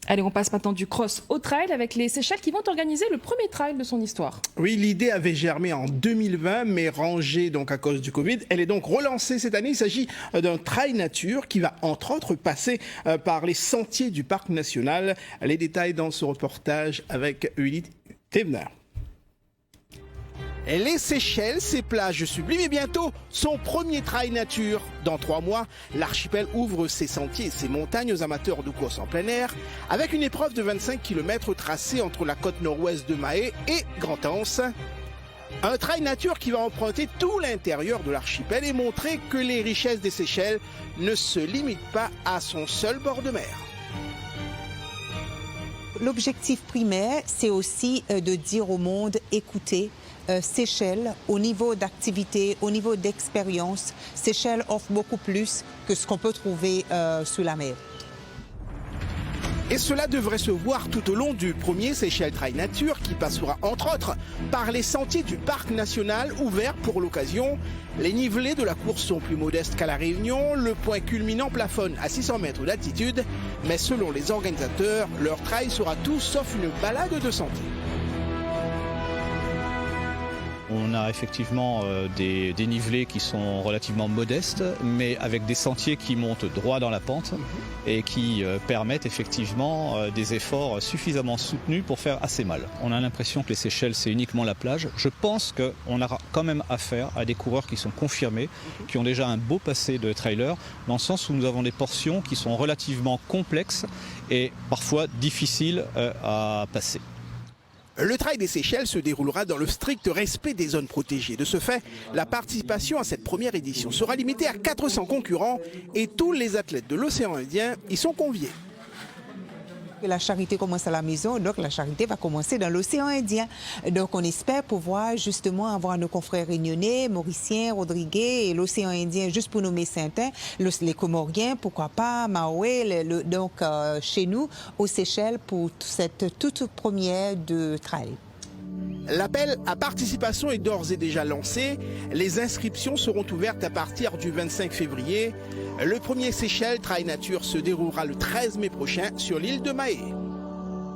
Allez, on passe maintenant du cross au trail avec les Seychelles qui vont organiser le premier trail de son histoire. Oui, l'idée avait germé en 2020, mais rangée donc à cause du Covid. Elle est donc relancée cette année. Il s'agit d'un trail nature qui va entre autres passer par les sentiers du parc national. Les détails dans ce reportage avec Willy Thévenard. Les Seychelles, ses plages sublimes et bientôt son premier trail nature. Dans 3 mois, l'archipel ouvre ses sentiers et ses montagnes aux amateurs de course en plein air avec une épreuve de 25 km tracée entre la côte nord-ouest de Mahé et Grand-Anse. Un trail nature qui va emprunter tout l'intérieur de l'archipel et montrer que les richesses des Seychelles ne se limitent pas à son seul bord de mer. L'objectif primaire, c'est aussi de dire au monde, écoutez, Seychelles, au niveau d'activité, au niveau d'expérience, Seychelles offre beaucoup plus que ce qu'on peut trouver sous la mer. Et cela devrait se voir tout au long du premier Seychelles Trail Nature qui passera entre autres par les sentiers du parc national ouverts pour l'occasion. Les nivelés de la course sont plus modestes qu'à La Réunion, le point culminant plafonne à 600 mètres d'altitude, mais selon les organisateurs, leur trail sera tout sauf une balade de santé. On a effectivement des dénivelés qui sont relativement modestes, mais avec des sentiers qui montent droit dans la pente et qui permettent effectivement des efforts suffisamment soutenus pour faire assez mal. On a l'impression que les Seychelles, c'est uniquement la plage. Je pense qu'on aura quand même affaire à des coureurs qui sont confirmés, qui ont déjà un beau passé de trailer, dans le sens où nous avons des portions qui sont relativement complexes et parfois difficiles à passer. Le trail des Seychelles se déroulera dans le strict respect des zones protégées. De ce fait, la participation à cette première édition sera limitée à 400 concurrents et tous les athlètes de l'océan Indien y sont conviés. La charité commence à la maison, donc la charité va commencer dans l'océan Indien. Donc on espère pouvoir justement avoir nos confrères réunionnais, mauriciens, rodriguais et l'océan Indien, juste pour nommer certains, les Comoriens, pourquoi pas, Mahorais, donc chez nous, aux Seychelles, pour cette toute première de trail. L'appel à participation est d'ores et déjà lancé. Les inscriptions seront ouvertes à partir du 25 février. Le premier Seychelles Trail Nature se déroulera le 13 mai prochain sur l'île de Mahé.